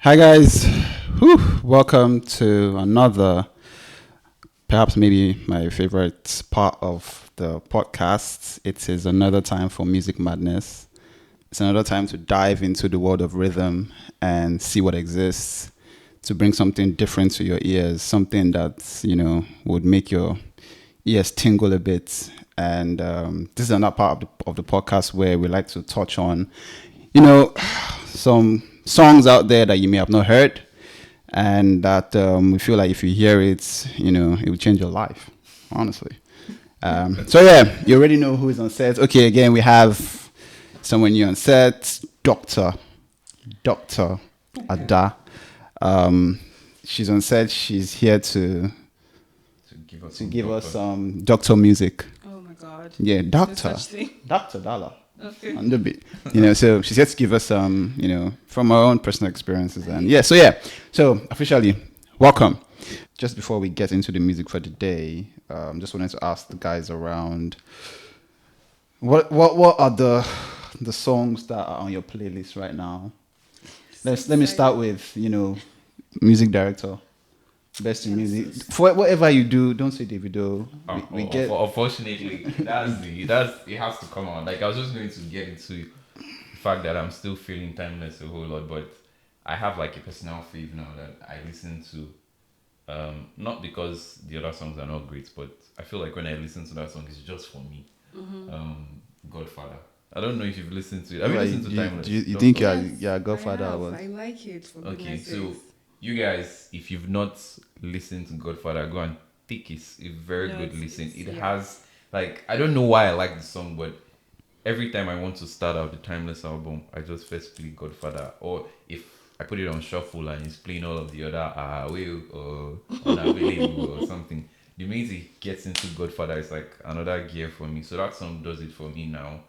Hi guys, welcome to another, perhaps maybe my favorite part of the podcast. It is another time for Music Madness. It's another time to dive into the world of rhythm and see what exists, to bring something different to your ears, something that, would make your ears tingle a bit. And this is another part of the podcast where we like to touch on, some songs out there that you may have not heard, and that we feel like if you hear it, it will change your life, honestly. So yeah, you already know who is on set. Okay, again, we have someone new on set, Dr. Ada. She's on set. She's here to give us some doctor music. Oh my God. Yeah, Doctor Dollar. Okay. On the bit, so she's here to give us some, from our own personal experiences, and so officially, welcome. Just before we get into the music for the day, just wanted to ask the guys around, what are the songs that are on your playlist right now? Let me start with music director. Best in music. For whatever you do, don't say Davido. We get. Unfortunately, it has to come out. Like I was just going to get into the fact that I'm still feeling timeless a whole lot, but I have like a personal fave now that I listen to. Not because the other songs are not great, but I feel like when I listen to that song, it's just for me. Godfather. I don't know if you've listened to it. Have you listened to Timeless? You think you're a Godfather? I like it. For Okay, goodness so sakes. you guys, if you've not listened to Godfather, go and take it. A very No, good it's- listen. it's- It yeah. has I don't know why I like the song, but every time I want to start out the Timeless album, I just first play Godfather. Or if I put it on shuffle and it's playing all of the other will or unavailable or something. The minute it gets into Godfather, it's like another gear for me. So that song does it for me now.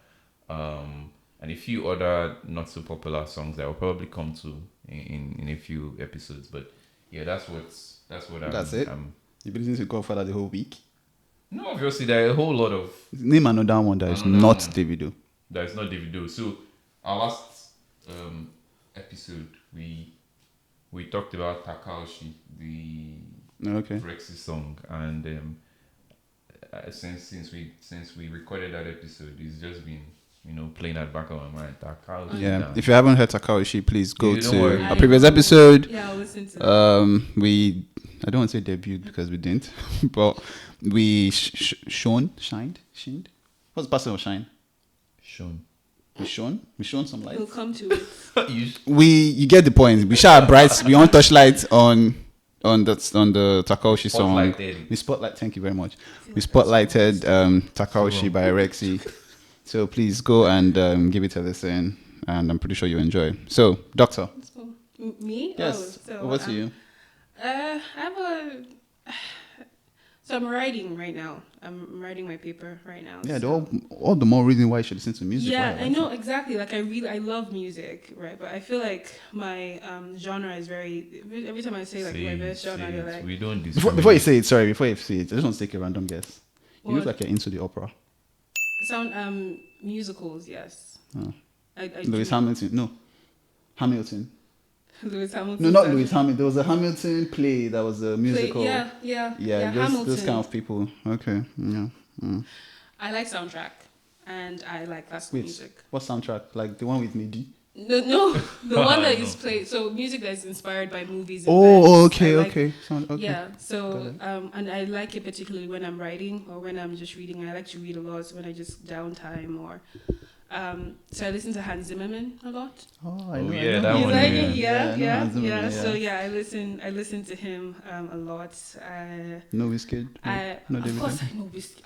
And a few other not so popular songs that will probably come to in a few episodes. But yeah, that's what That's it? I'm You've been listening to Godfather the whole week. no, obviously there are a whole lot of Name another one that is not Davido. that is not Davido. So our last episode we talked about Takaoshi, the Okay. Brexit song, and since we recorded that episode, it's just been playing that back on my mind. Takaoshi. Yeah. down. If you haven't heard Takaoshi, please go You don't to worry. our previous episode. Yeah, I'll listen to that. I don't want to say debut because we didn't, but we shined. What's the past of shine? Sean. We shone some light. We'll come to it. You get the point. We shine bright. We on touchlight on the Takaoshi song. Spotlighted. We spotlight. Thank you very much. We spotlighted Takaoshi by Rexy. So please go and give it a listen, and I'm pretty sure you enjoy. So, Doctor. So, me? Yes. Oh, so, Over to you. I have a. So I'm writing right now. I'm writing my paper right now. Yeah, so. all the more reason why you should listen to music. Yeah, right? I know exactly. Like I love music, right? But I feel like my genre is very. Every time I say like my best genre, they're like, We don't Before you say it, I just want to take a random guess. You look What? like you're into the opera. sound musicals. Yes. Oh. I Lewis do. Hamilton. No. Hamilton. Lewis Hamilton. No, not Lewis Hamilton. There was a Hamilton play that was a musical. Yeah, Hamilton. Those kind of people. Okay. Yeah. Mm. I like soundtrack and I like classical Wait, music. what soundtrack? Like the one with Nidhi? No, the one that is No. played. So music that is inspired by movies. And Oh, events. I like- okay. Okay. Yeah, Got so it. and I like it particularly when I'm writing or when I'm just reading. I like to read a lot when I just downtime or so I listen to Hans Zimmerman a lot. Oh, Oh, know. yeah, I know. that You one, like yeah. it? Yeah, I know yeah, Hans Zimmer, yeah. So yeah, I listen to him a lot. No Whiskey. No Of David. course I know whiskey.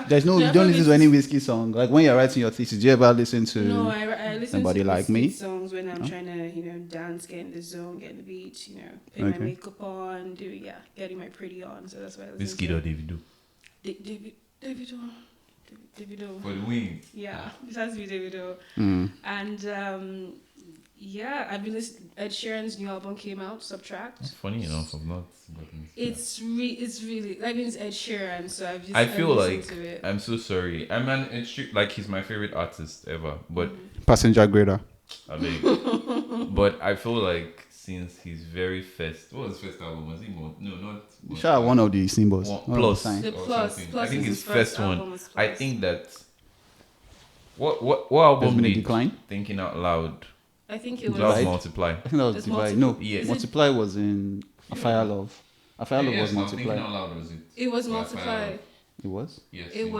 There's no. You don't listen to any whiskey song. Like when you're writing your thesis, do you ever listen to? No, I listen Somebody to like whiskey me? songs when I'm Oh. trying to, dance, get in the zone, get in the beat, put my Okay. makeup on, getting my pretty on. So that's why I listen Whiskey to or Davido. Davido. For the win. Yeah, it has to be Davido. Mm. And I've been listening. Ed Sheeran's new album came out, Subtract. Funny enough, I've not gotten to that. It's really. I mean, it's Ed Sheeran, so I feel listened like to it. I'm so sorry. I'm an like he's my favorite artist ever, but Passenger grader. I mean, but I feel like since his very first. What was his first album? Was it no, not Sure, one of the symbols. One, One of the plus signs. The or Plus. something. Plus I think is his his first album one. was I Plus. think that what album There's been a did decline? Thinking Out Loud? I think it That was. was Divide? Multiply. I think that was It's Divide. multiple. No, Yeah. Is it- Multiply was in A Fire Love. A Fire Love was Thinking Multiply. Out Loud was it? It was Or Multiply. Fire? It was? Yes. It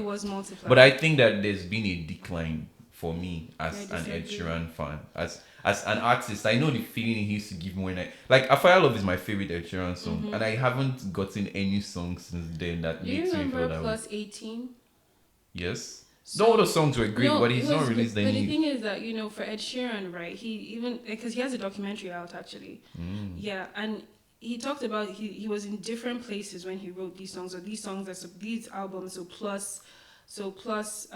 was Multiply. But I think that there's been a decline for me as I an Ed disagree. Sheeran fan. As an artist, I know the feeling he used to give me when I like A Fire Love is my favorite Ed Sheeran song, and I haven't gotten any song since then that Do you makes me feel remember that way. Plus 18? Yes. So- No, all the songs were great, No, but it he's not was- released But the any. thing is that for Ed Sheeran, right? He even because he has a documentary out actually. Yeah, and he talked about he was in different places when he wrote these songs, or these songs these albums. So plus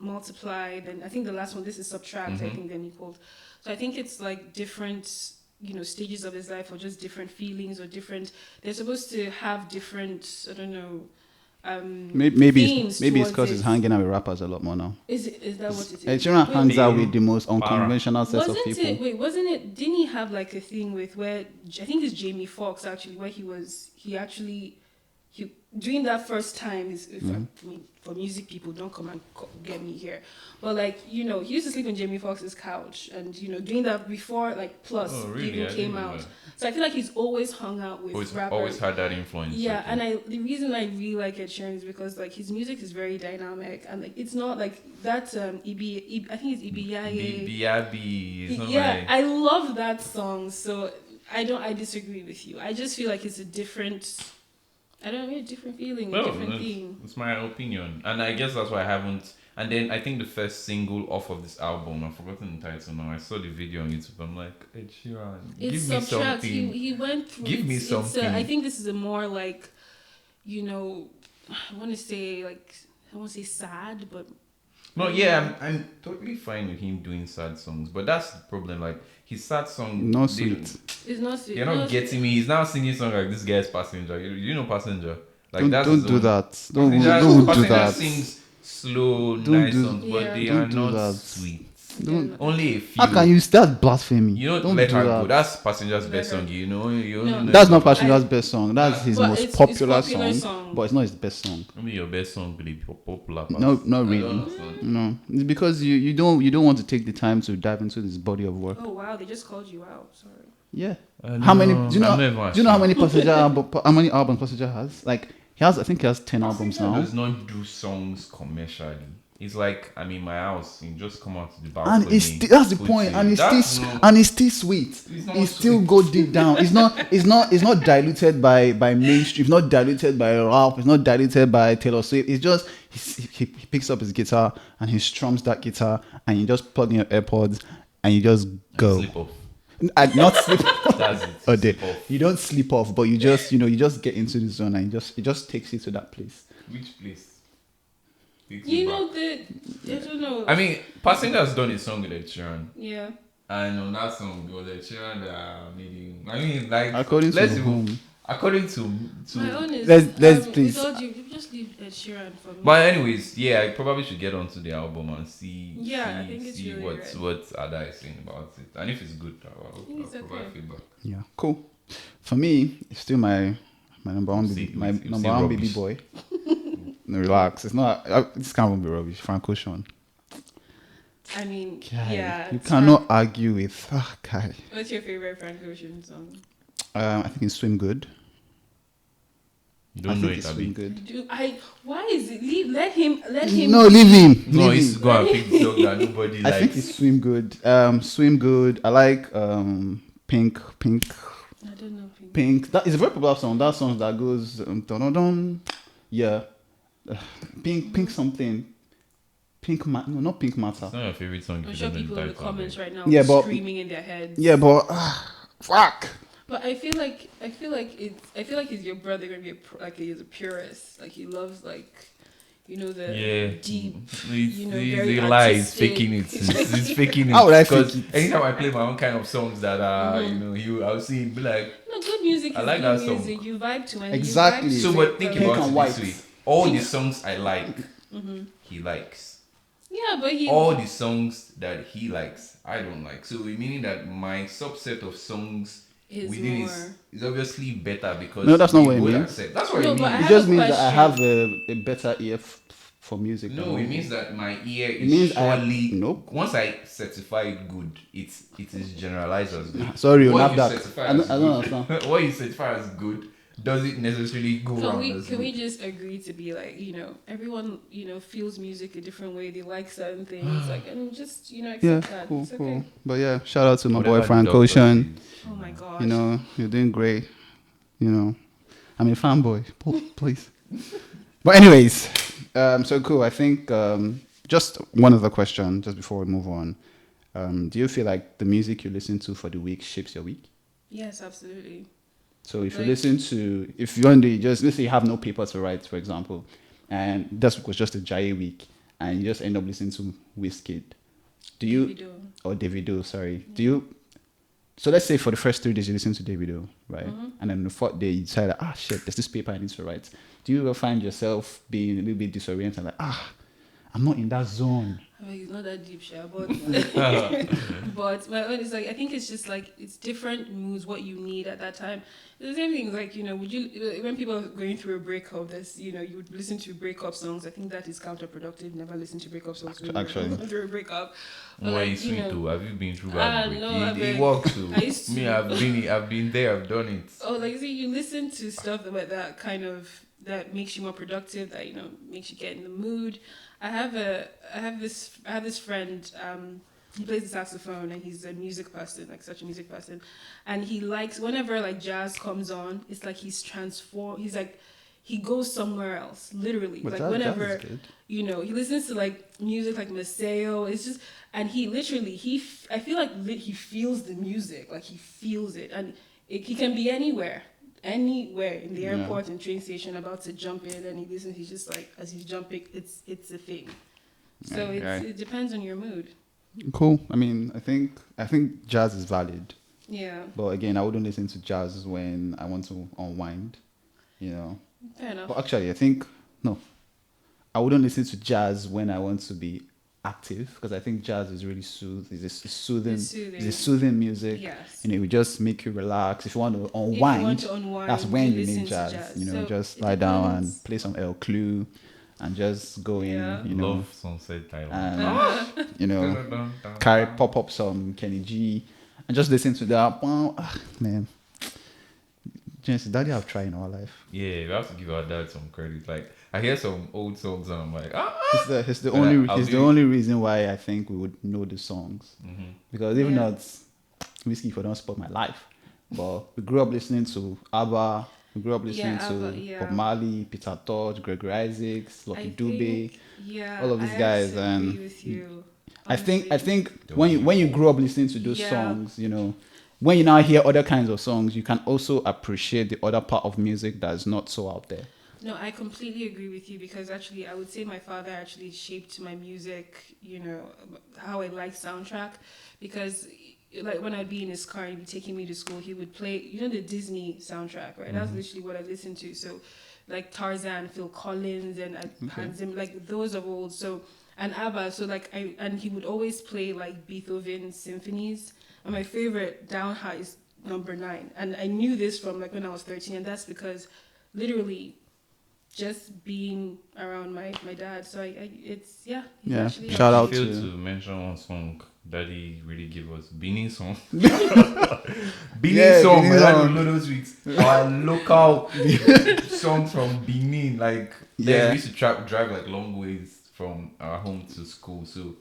multiply. Then I think the last one. This is subtract. I think then he called. So I think it's like different. Stages of his life, or just different feelings, or different. They're supposed to have different. I don't know. Maybe themes it's towards because he's it. hanging out with rappers a lot more now. Is that what it is? Ed Sheeran Wait, hangs out Bill, with the most unconventional sets of wasn't people. it? Wait, wasn't it? Didn't he have like a thing with where I think it's Jamie Foxx actually, where he actually during that first time I mean, for music people don't come and get me here, but like he used to sleep on Jamie Foxx's couch, and doing that before like Plus Oh, really? even I came didn't know out. that. So I feel like he's always hung out with rappers. Always had that influence. Yeah, okay. and the reason I really like Ed Sheeran is because like his music is very dynamic, and like it's not like that I think it's Ibiyaye. B.I.B. Yeah, I love that song. So I disagree with you. I just feel like it's a different a different feeling, a different theme. It's my opinion, and I guess that's why I haven't. And then I think the first single off of this album, I've forgotten the title now. I saw the video on YouTube. I'm like, Ed Sheeran, It's give me subtract. something. He went through. Give me something. I think this is a more like, I want to say sad, but No, yeah, I'm totally fine with him doing sad songs, but that's the problem. Like his sad song, No they- sweet. it's not sweet. You're not getting me. He's now singing song like this guy's Passenger. You know Passenger. Like Don't that's don't his do own- that. Don't do Passenger that. sings slow, Don't nice do- songs, but Yeah. they Don't are do not that. sweet. Don't. Only a few. How can you? That's blasphemy. You know, Don't Let do Her that. Go. That's Passenger's Let best Her- song. You know, you only No. know That's it. not Passion's best song. That's his But most it's popular, popular song, song. but it's not his best song. Maybe your best song will be popular. No, not I really. don't understand. No, it's because you don't want to take the time to dive into this body of work. Oh wow, they just called you out. Sorry. Yeah. I How many? know. Do you I'm know? never Do you know how ashamed. many how many albums Passenger has? Like he has. I think he has 10 albums Passenger now. does not do songs commercially. It's like I'm in my house. You just come out to the balcony. And that's the put point. it- And it's that's still no- and it's still sweet. It's not It still sweet. go deep down. It's not diluted by mainstream. It's not diluted by rap. It's not diluted by Taylor Swift. It's just he picks up his guitar and he strums that guitar and you just plug in your AirPods and you just go. Slip off. And not sleep. That's it. Oh, dear. Slip off. You don't sleep off, but you just you just get into the zone and it just takes you to that place. Which place? Takes You back. know I don't know. I mean, Passenger has done a song with Ed Sheeran, yeah. and on that song, it was Ed Sheeran that made him. I mean, like According to let's whom? even, according to My own is Let's please. with all you just leave Ed Sheeran for me. But anyways, yeah, I probably should get onto the album and see. Yeah, I see, think it's see really what good. what Ada is saying about it, and if it's good, I'll think it's provide okay. feedback. Yeah, cool. For me, it's still my number one See, baby, my you number see one baby rubbish. boy. No, relax. It's not. This can't be rubbish. Frank Ocean. I mean, Guy, yeah. you it's cannot argue with. Guy. What's your favorite Frank Ocean song? I think it's Swim Good. You I don't know think it, it's Abby. Swim Good. Why is it? Let him. No, leave him. No, leave he's him. go and pick the song that nobody I likes. think it's Swim Good. Swim Good. I like Pink. I don't know. Pink. That is a very popular song. That song that goes dun dun dun. Yeah. Pink something. No, not Pink Matter. It's not your favorite song. I'm if sure you don't people in the type comments it. right now Yeah, are but- screaming in their heads. Yeah, but fuck. But I feel like he's your brother gonna be he's a purist. Like he loves the Yeah, deep. He's, you know, he's very a lie. He's artistic. faking it. He's faking it. How would I fake Because it? anytime I play my own kind of songs that are, I'll see him be like. No, good music is I like good that song. music. You vibe to and Exactly. So, but think Pink about and it white. this way: all the songs I like, he likes. Yeah, Yeah, but he. all the songs that he likes, I don't like. So meaning that my subset of songs Is within more. is obviously better No, because that's not we what it both means. accept. That's what No, it but I It means. have just a means that I question. have a better ear for music than No, it you. means that my ear It is means I have surely nope. once I certify it good, it is generalized as good. Sorry, What you Nafdac. certify I as don't understand. good, what you certify as good, does it necessarily go around as Can we good? just agree to be like, everyone, feels music a different way. They like certain things, like, and just, Yeah, accept that. cool, It's okay. cool. But yeah, shout out to my boy Whatever the Frank doctor Ocean. says, Oh my gosh. You know, you're doing great. You know, I'm a fanboy. Please. But anyways, so cool. I think just one other question, just before we move on. Do you feel like the music you listen to for the week shapes your week? Yes, absolutely. So if you Like- listen to, if one day just let's say you have no paper to write, for example, and that was just a dry week, and you just end up listening to Wizkid, do you Davido. or Davido? Sorry, do you? So let's say for the first 3 days you listen to Davido, right? Mm-hmm. And then the fourth day you decide, like, shit, there's this paper I need to write. Do you ever find yourself being a little bit disoriented, like, I'm not in that zone? I mean, it's not that deep, sure, but but my own is like I think it's just like it's different moods what you need at that time. It's the same thing like would you when people are going through a breakup, there's you would listen to breakup songs. I think that is counterproductive. Never listen to breakup songs when Actually. you're going through a breakup. But why like, is sweet too? Have you been through Ah, heartbreak? no, It works too. I used to. Me, I've been there. I've done it. Oh, like see, you listen to stuff about that kind of that makes you more productive. That makes you get in the mood. I have this friend. He plays the saxophone and he's a music person, like such a music person, and he likes whenever like jazz comes on. It's like he's transformed. He's like he goes somewhere else, literally. But like jazz whenever is good. he listens to like music like Maceo. It's just and he literally I feel like he feels the music, like he feels it, and he can be anywhere in the airport and train station about to jump in, and he listens. He's just like as he's jumping, it's a thing. So Okay. it depends on your mood. Cool. I mean, I think jazz is valid, Yeah, but again, I wouldn't listen to jazz when I want to unwind. fair enough. But actually, I think no, I wouldn't listen to jazz when I want to be active because I think jazz is really it's soothing. It's soothing. It's a soothing music. Yes. It will just make you relax. If you want to If you unwind, want to unwind, that's when you listen need to jazz. So Just it lie down depends. and play some El Clue and just go Yeah. in. Love Sunset Thailand. And carry pop up some Kenny G and just listen to that. Man, James, daddy have tried in our life. Yeah, we have to give our dad some credit. Like I hear some old songs and I'm like, It's the But only I'll it's the do it. only reason why I think we would know the songs because even Yeah. not Whiskey for don't spoil my life, but we grew up listening to ABBA. We grew up listening Yeah, to ABBA, yeah. Bob Marley, Peter Tosh, Gregory Isaacs, Lucky Dube. Yeah, all of these I guys, actually and agree with you. I think honestly. when you grew up listening to those Yeah. songs, when you now hear other kinds of songs, you can also appreciate the other part of music that is not so out there. No, I completely agree with you because actually, I would say my father actually shaped my music. How I like soundtrack, because like when I'd be in his car and he'd be taking me to school, he would play the Disney soundtrack, right? That's literally what I listened to. So, like Tarzan, Phil Collins, and Hans Zimmer, like those of old. So and ABBA. So like and he would always play like Beethoven symphonies. And my favorite Down High is number 9. And I knew this from like when I was 13, and that's because literally just being around my dad. So it's he's Yeah. actually Shout I out failed to- to mention one song Daddy really gave us. Benin song. Benin Yeah, song. Benin My dad song. would load us with our local song from Benin. Like Yeah. we used to drive like long ways from our home to school. So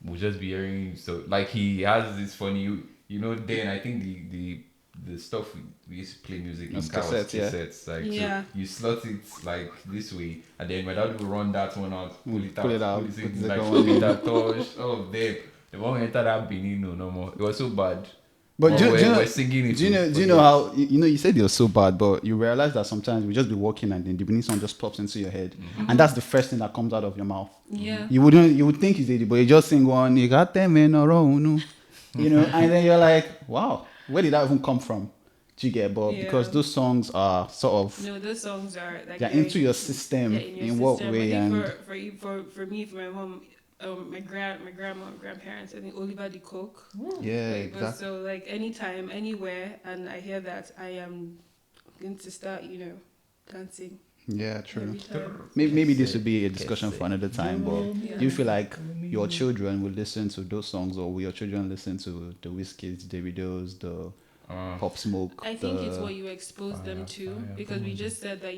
we'll just be hearing like he has this funny then I think the stuff we used to play music in It's car was cassettes, yeah. cassettes. Like Yeah. so you slot it like this way and then my dad would run that one out, pull it out, Pull it out, pull it in, put the like second put one it that touch, all of them. The one we enter that Benin no more. It was so bad. But do you know- we're singing it. Do you know how you said you're so bad, but you realize that sometimes we just be walking and then the Benin song just pops into your head, and that's the first thing that comes out of your mouth. Yeah. You would think it's it, but you just sing one. You got them in a row, and then you're like, wow, where did that even come from? Do you get? But Yeah. because those songs are sort of No, those songs are like they're very- into your system yeah, in your in what system. way? I And think for me, for my mom, my grandma and grandparents. I think Oliver the Cook. Yeah, Like, but exactly. so like anytime, anywhere, and I hear that, I am going to start, dancing Yeah, true. every time. Maybe this would be a discussion for another time, but Yeah. do you feel like your children will listen to those songs, or will your children listen to the Wizkids, Davidos, the Pop Smoke? I think it's what the... you expose them to, because we just said that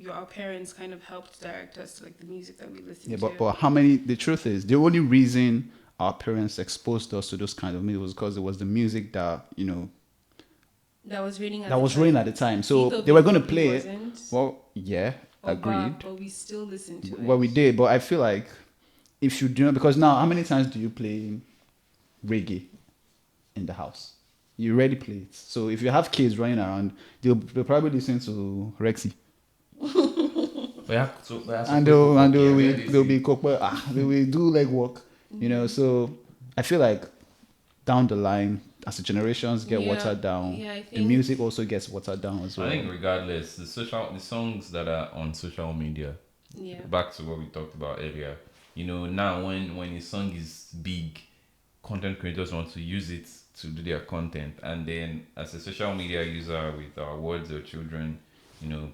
our parents kind of helped direct us to like the music that we listen Yeah, to. but how many? The truth is, the only reason our parents exposed us to those kind of music was because it was the music that that was raining at that the was time. raining at the time. So Ethiopia they were going to probably play it. wasn't, Well, yeah, or agreed. but we still listen to it. Well, we did, but I feel like if you do not, because now, how many times do you play reggae in the house? You already play it. So if you have kids running around, they'll probably listen to Rexy, and they'll be they will do leg work, So I feel like down the line, as the generations get watered down, I the think music also gets watered down as well. I think regardless, the songs that are on social media, back to what we talked about earlier, now when a song is big, content creators want to use it to do their content, and then as a social media user with our words or children,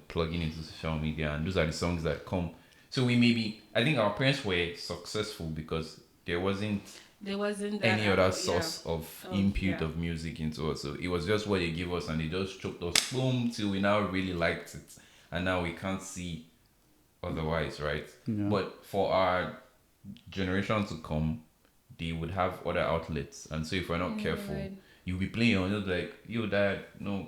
plugging into social media, and those are the songs that come. So I think our parents were successful because there wasn't that any other source of input yeah. of music into us. So it was just what they give us, and they just choked us boom till we now really liked it, and now we can't see otherwise, right? Yeah. But for our generation to come, they would have other outlets, and so if we're not careful, right. you'll be playing on it like, yo, dad, no,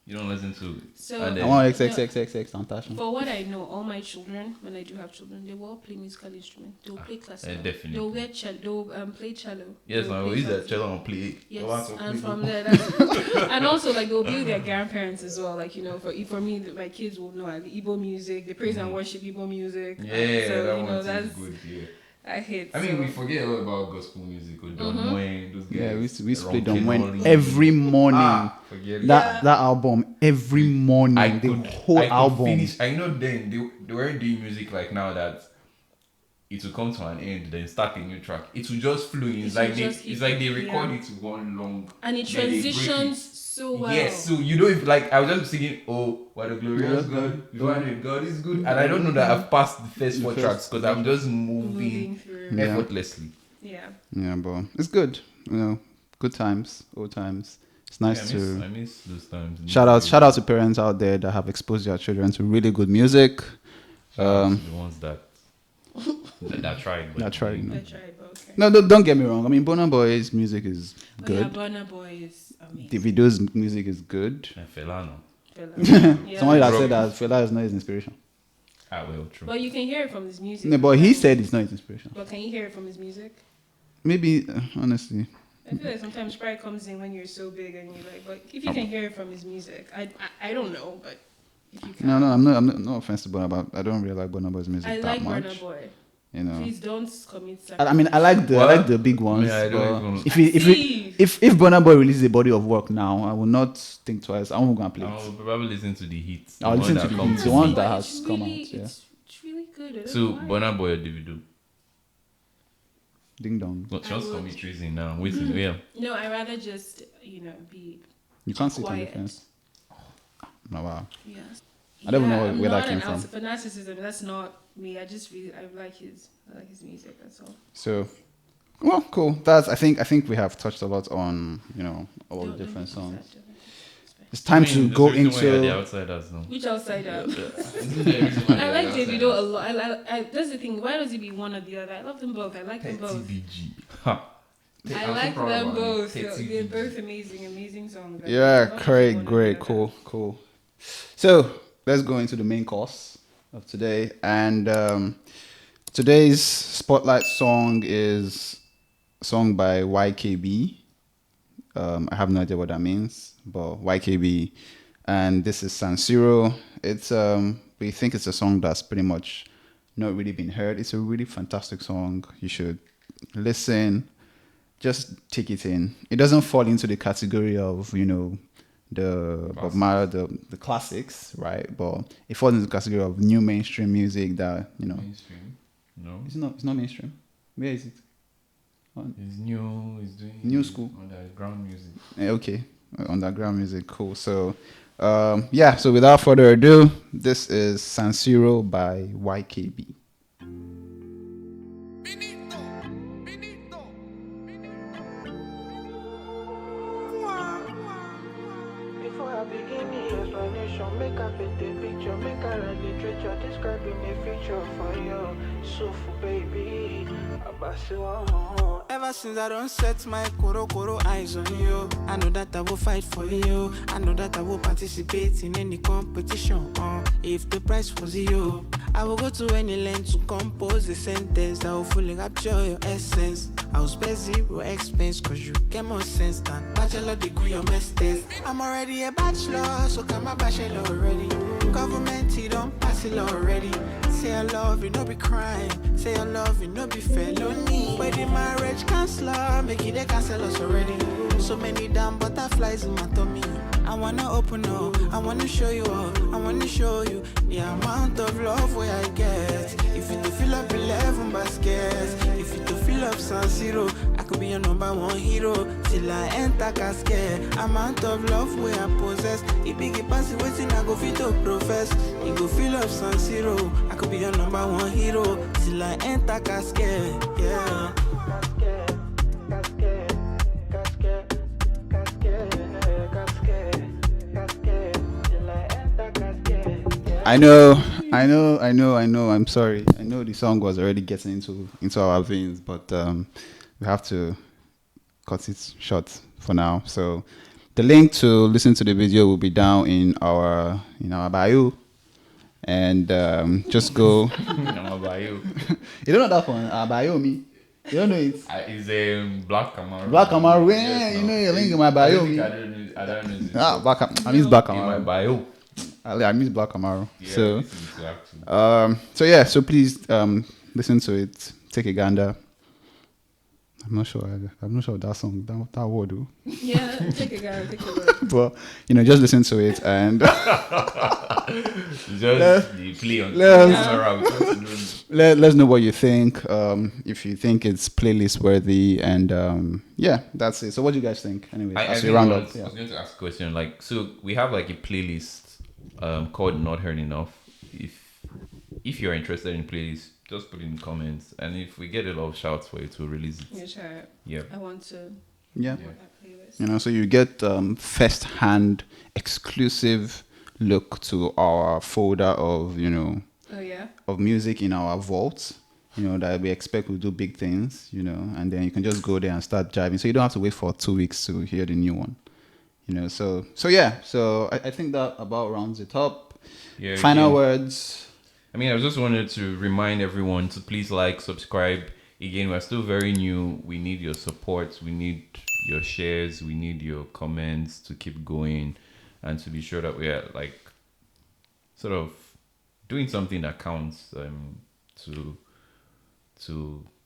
you don't listen to. So And I then, want XXXXX Natasha. for what I know, all my children, when I do have children, they will all play musical instruments. They will play classical. definitely. They'll wear they'll play cello. Yes, They'll I play will use that saxophone. cello and play. Yes, and from there, and also like they'll be with their grandparents as well. Like for me, my kids will know like Igbo music. They praise and worship Igbo music. Yeah, so that you know one's that's good. Yeah. I hate. I mean, so. we forget a lot about gospel music with Don Moen, those guys. Yeah, we used to play Don Ron Moen Kenoli. every morning. Forget it. That album every morning, whole I could album. finish. I know then they weren't doing music like now that it will come to an end, then start a new track. It will just flow in. It's like they record it to one long, and it then they break transitions it. so well. Yes, so you know, if like I was just singing, oh, what a glorious God, God is good, and I don't know that I've passed the first four tracks because I'm just moving through. effortlessly. Yeah. Yeah, but it's good. Good times, old times. It's nice to. I miss those times. Shout out to parents out there that have exposed their children to really good music. Shout out to the ones that tried. That tried. I tried, but okay. No, don't get me wrong. I mean, Burna Boy's music is good. Yeah, Burna Boy is amazing. Davido's music is good. And Fela, no. Yeah. Somebody that Bro. said that Fela is not his inspiration. Well, true. But you can hear it from his music. No, but he said it's not his inspiration. But can you hear it from his music? Maybe, honestly. I feel like sometimes pride comes in when you're so big and you're like, but if you can hear it from his music, I don't know, but if you can. No, I'm not. No offense to Burna, but I don't really like Burna Boy's music I that like much. Burna Boy. Please don't commit I sacrilegious. mean, I like the big ones. Yeah, I don't but even- if Burna Boy releases a body of work now, I will not think twice. I'm gonna play I'll it. probably listen to the hits. I'll listen to the hits, the one that It's has come really- out. Yeah, It's really good. I don't So, know why. Burna Boy or Davido? ding dong. Not just would. commit treason now. Wait a minute. No, I rather just be You can't sit on the quiet. fence. No, wow. Yes. I don't even know I'm where that not came an from. ounce of fanaticism. That's not me. I like his music. That's all. So, well, cool. I think we have touched a lot on all the Don't different be songs. sad, don't be sad. It's time I mean, to there's go a reason why you're the into. outsiders now. Which outsider? I I like Davido a lot. That's the thing. Why does he be one or the other? I love them both. I like them both. BG. Ha. I like them both. They're both amazing songs. I Yeah, love great, one or great, the other. cool. So let's go into the main course of today, and today's spotlight song is a song by YKB. I have no idea what that means, but YKB, and this is San Siro. It's we think it's a song that's pretty much not really been heard. It's a really fantastic song. You should listen. Just take it in. It doesn't fall into the category of the Bob Marley, the classics, right? But it falls into the category of new mainstream music that Mainstream. No. It's not mainstream. Where is it? He's new. He's doing New school. underground music. Okay, underground music, cool. So, yeah. So without further ado, this is San Siro by YKB. Before I begin the explanation, make a fit the picture, make a write literature, describing a future for you. So for baby, ever since I don't set my koro eyes on you, I know that I will fight for you. I know that I will participate in any competition. If the price was you, I will go to any length to compose a sentence that will fully capture your essence. I will spare zero expense, cause you get more sense than bachelor degree or masters. I'm already a bachelor, so come my bachelor already. Government, he don't pass it already. Say I love you, no be crime. Say I love you, no be felony. Wedding marriage counselor, make it they cancel us already. So many damn butterflies in my tummy. I wanna open up, I wanna show you up, I wanna show you the amount of love where I get. If you to fill up 11 baskets, if you to fill up San Siro, I could be your number one hero till I enter casket. Amount of love where I possess. If big pass it waiting, I go fit to profess. You go fill up San Siro, I could be your number one hero till I enter casket. Yeah. I'm sorry. I know the song was already getting into our veins, but we have to cut it short for now. So the link to listen to the video will be down in our bio, and just go. How about you? You don't know that one? Our bio, me. You don't know it? It's a Black Camaro. Black Camaro. Yeah, Yes, you no. know your link in my bio. I don't know. This Ah, I miss Black in my Camaro. bio. I miss Black Camaro. Yeah, So. listen to actually. So please listen to it, take a gander. I'm not sure of that song, that word though. Yeah, take a guy, take a look. But just listen to it and Just the play on let's- camera. let's know what you think. If you think it's playlist worthy, and yeah, that's it. So what do you guys think? Anyway, as we round up. I was going to ask a question. Like, so we have like a playlist called Not Heard Enough. If you're interested in playlists, just put it in the comments, and if we get a lot of shouts for it, we'll release it. Yeah, sure. Yeah. I want to. Yeah. Put that playlist. So you get first-hand exclusive look to our folder of Oh yeah. of music in our vault, that we expect will do big things, and then you can just go there and start jiving. So you don't have to wait for 2 weeks to hear the new one, So yeah, so I think that about rounds it up. Yeah. Final again, words. I just wanted to remind everyone to please like, subscribe. Again, we're still very new. We need your support. We need your shares. We need your comments to keep going, and to be sure that we are like sort of doing something that counts to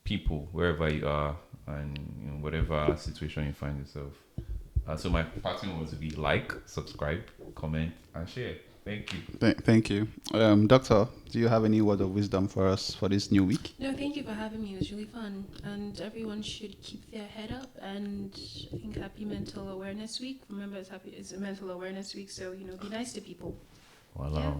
people wherever you are and whatever situation you find yourself. So my pattern was to be like, subscribe, comment, and share. Thank you. Thank you. Doctor, do you have any word of wisdom for us for this new week? No, thank you for having me. It was really fun, and everyone should keep their head up. And I think Happy Mental Awareness Week. Remember, it's a Mental Awareness Week, so be nice to people. Wow. Yeah.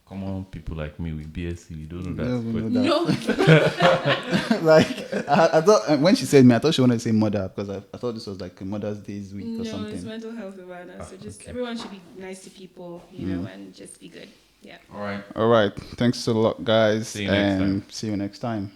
Come on, people like me with BSc, you don't know that. No, we but know that. No, Like I thought when she said me, I thought she wanted to say mother because I thought this was like a Mother's Day's week or no, it's something. mental health awareness. So just okay. everyone should be nice to people, and just be good. Yeah. All right. All right. Thanks a lot, guys. See you next time. See you next time.